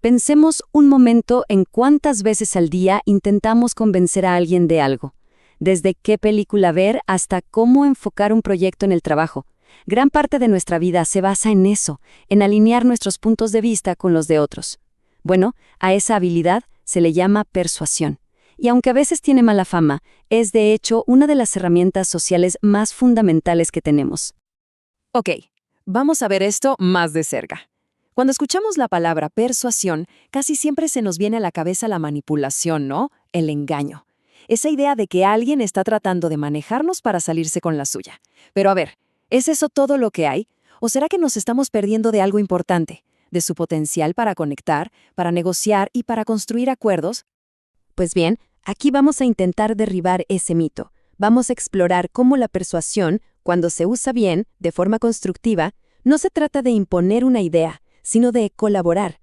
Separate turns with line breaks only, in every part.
Pensemos un momento en cuántas veces al día intentamos convencer a alguien de algo. Desde qué película ver hasta cómo enfocar un proyecto en el trabajo. Gran parte de nuestra vida se basa en eso, en alinear nuestros puntos de vista con los de otros. Bueno, a esa habilidad se le llama persuasión. Y aunque a veces tiene mala fama, es de hecho una de las herramientas sociales más fundamentales que tenemos.
Ok, vamos a ver esto más de cerca. Cuando escuchamos la palabra persuasión, casi siempre se nos viene a la cabeza la manipulación, ¿no? El engaño. Esa idea de que alguien está tratando de manejarnos para salirse con la suya. Pero a ver, ¿es eso todo lo que hay? ¿O será que nos estamos perdiendo de algo importante? ¿De su potencial para conectar, para negociar y para construir acuerdos?
Pues bien, aquí vamos a intentar derribar ese mito. Vamos a explorar cómo la persuasión, cuando se usa bien, de forma constructiva, no se trata de imponer una idea, sino de colaborar.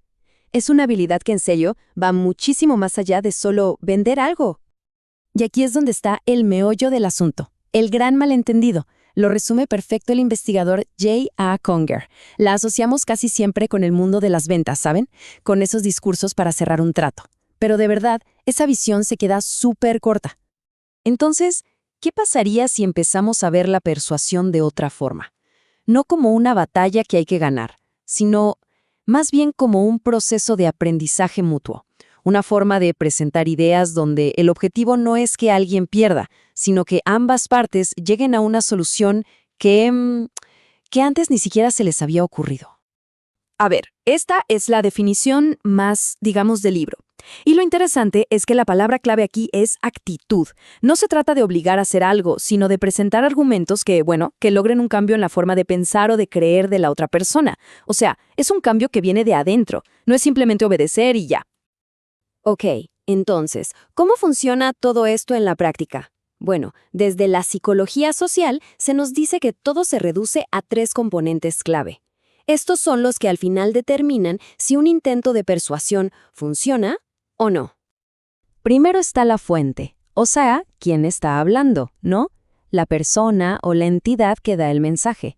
Es una habilidad que en serio va muchísimo más allá de solo vender algo. Y aquí es donde está el meollo del asunto, el gran malentendido. Lo resume perfecto el investigador J.A. Conger. La asociamos casi siempre con el mundo de las ventas, ¿saben? Con esos discursos para cerrar un trato. Pero de verdad, esa visión se queda súper corta. Entonces, ¿qué pasaría si empezamos a ver la persuasión de otra forma? No como una batalla que hay que ganar, sino más bien como un proceso de aprendizaje mutuo. Una forma de presentar ideas donde el objetivo no es que alguien pierda, sino que ambas partes lleguen a una solución que antes ni siquiera se les había ocurrido. A ver, esta es la definición más, digamos, del libro. Y lo interesante es que la palabra clave aquí es actitud. No se trata de obligar a hacer algo, sino de presentar argumentos que logren un cambio en la forma de pensar o de creer de la otra persona. O sea, es un cambio que viene de adentro, no es simplemente obedecer y ya. Ok, entonces, ¿cómo funciona todo esto en la práctica? Bueno, desde la psicología social se nos dice que todo se reduce a 3 componentes clave. Estos son los que al final determinan si un intento de persuasión funciona o no. Primero está la fuente, o sea, quién está hablando, ¿no? La persona o la entidad que da el mensaje.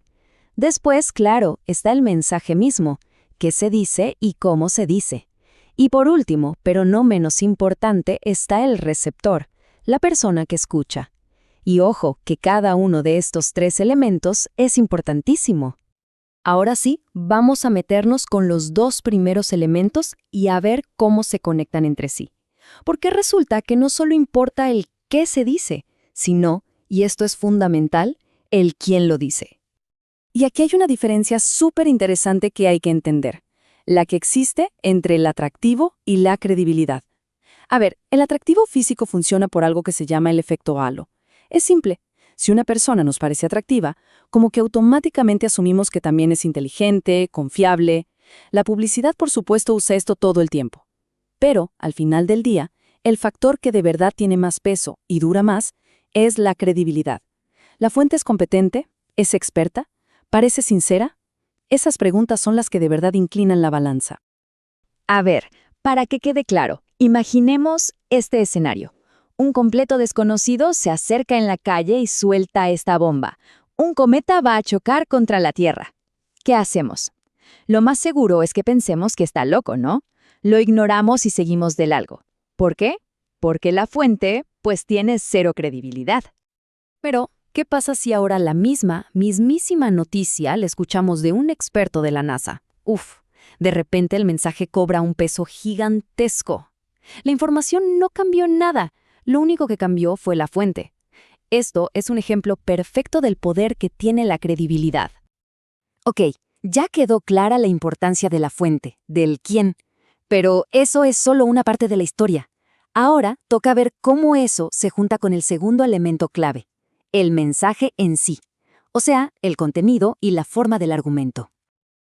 Después, claro, está el mensaje mismo, qué se dice y cómo se dice. Y por último, pero no menos importante, está el receptor, la persona que escucha. Y ojo, que cada uno de estos 3 elementos es importantísimo. Ahora sí, vamos a meternos con los 2 primeros elementos y a ver cómo se conectan entre sí. Porque resulta que no solo importa el qué se dice, sino, y esto es fundamental, el quién lo dice. Y aquí hay una diferencia súper interesante que hay que entender, la que existe entre el atractivo y la credibilidad. A ver, el atractivo físico funciona por algo que se llama el efecto halo. Es simple. Si una persona nos parece atractiva, como que automáticamente asumimos que también es inteligente, confiable. La publicidad, por supuesto, usa esto todo el tiempo. Pero, al final del día, el factor que de verdad tiene más peso y dura más es la credibilidad. ¿La fuente es competente? ¿Es experta? ¿Parece sincera? Esas preguntas son las que de verdad inclinan la balanza. A ver, para que quede claro, imaginemos este escenario. Un completo desconocido se acerca en la calle y suelta esta bomba. Un cometa va a chocar contra la Tierra. ¿Qué hacemos? Lo más seguro es que pensemos que está loco, ¿no? Lo ignoramos y seguimos de largo. ¿Por qué? Porque la fuente, pues, tiene 0 credibilidad. Pero, ¿qué pasa si ahora la mismísima noticia la escuchamos de un experto de la NASA? De repente el mensaje cobra un peso gigantesco. La información no cambió nada. Lo único que cambió fue la fuente. Esto es un ejemplo perfecto del poder que tiene la credibilidad. Ok, ya quedó clara la importancia de la fuente, del quién. Pero eso es solo una parte de la historia. Ahora toca ver cómo eso se junta con el segundo elemento clave, el mensaje en sí. O sea, el contenido y la forma del argumento.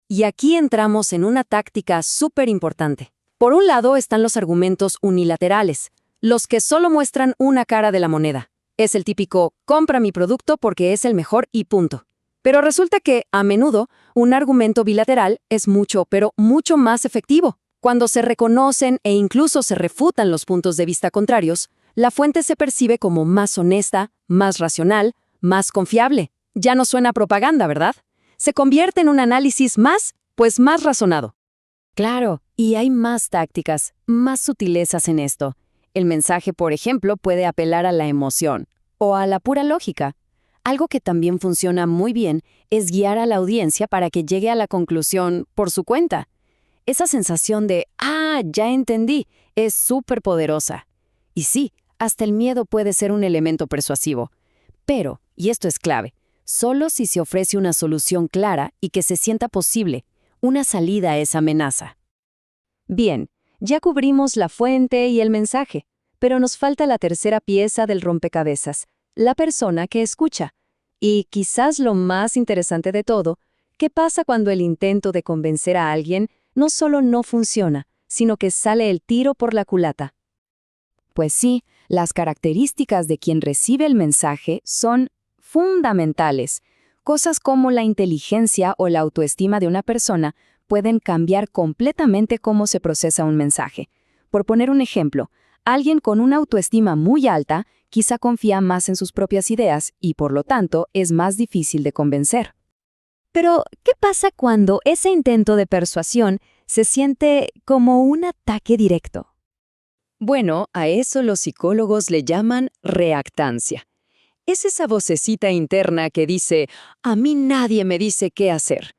Y aquí entramos en una táctica súper importante. Por un lado están los argumentos unilaterales, los que solo muestran una cara de la moneda. Es el típico, compra mi producto porque es el mejor y punto. Pero resulta que, a menudo, un argumento bilateral es mucho, pero mucho más efectivo. Cuando se reconocen e incluso se refutan los puntos de vista contrarios, la fuente se percibe como más honesta, más racional, más confiable. Ya no suena a propaganda, ¿verdad? Se convierte en un análisis más razonado. Claro,
Y hay más tácticas, más sutilezas en esto. El mensaje, por ejemplo, puede apelar a la emoción o a la pura lógica. Algo que también funciona muy bien es guiar a la audiencia para que llegue a la conclusión por su cuenta. Esa sensación de, ya entendí, es súper poderosa. Y sí, hasta el miedo puede ser un elemento persuasivo. Pero, y esto es clave, solo si se ofrece una solución clara y que se sienta posible, una salida a esa amenaza.
Bien, ya cubrimos la fuente y el mensaje, pero nos falta la tercera pieza del rompecabezas, la persona que escucha. Y quizás lo más interesante de todo, ¿qué pasa cuando el intento de convencer a alguien no solo no funciona, sino que sale el tiro por la culata?
Pues sí, las características de quien recibe el mensaje son fundamentales. Cosas como la inteligencia o la autoestima de una persona pueden cambiar completamente cómo se procesa un mensaje. Por poner un ejemplo, alguien con una autoestima muy alta quizá confía más en sus propias ideas y, por lo tanto, es más difícil de convencer.
Pero, ¿qué pasa cuando ese intento de persuasión se siente como un ataque directo?
Bueno, a eso los psicólogos le llaman reactancia. Es esa vocecita interna que dice, a mí nadie me dice qué hacer.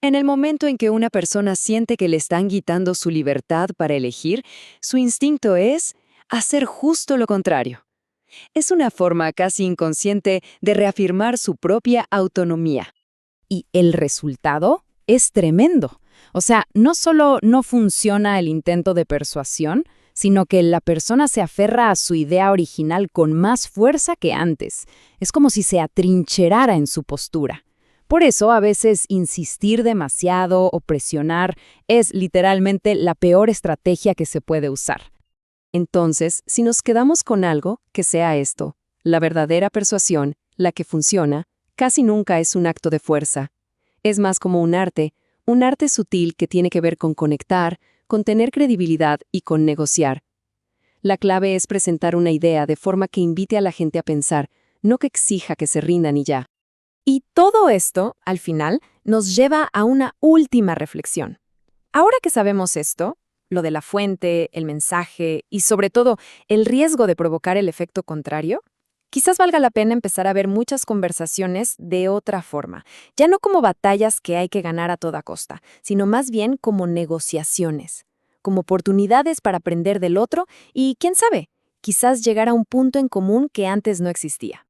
En el momento en que una persona siente que le están quitando su libertad para elegir, su instinto es hacer justo lo contrario. Es una forma casi inconsciente de reafirmar su propia autonomía. Y el resultado es tremendo. O sea, no solo no funciona el intento de persuasión, sino que la persona se aferra a su idea original con más fuerza que antes. Es como si se atrincherara en su postura. Por eso, a veces, insistir demasiado o presionar es literalmente la peor estrategia que se puede usar.
Entonces, si nos quedamos con algo, que sea esto, la verdadera persuasión, la que funciona, casi nunca es un acto de fuerza. Es más como un arte sutil que tiene que ver con conectar, con tener credibilidad y con negociar. La clave es presentar una idea de forma que invite a la gente a pensar, no que exija que se rindan y ya.
Y todo esto, al final, nos lleva a una última reflexión. Ahora que sabemos esto, lo de la fuente, el mensaje y sobre todo el riesgo de provocar el efecto contrario, quizás valga la pena empezar a ver muchas conversaciones de otra forma, ya no como batallas que hay que ganar a toda costa, sino más bien como negociaciones, como oportunidades para aprender del otro y, quién sabe, quizás llegar a un punto en común que antes no existía.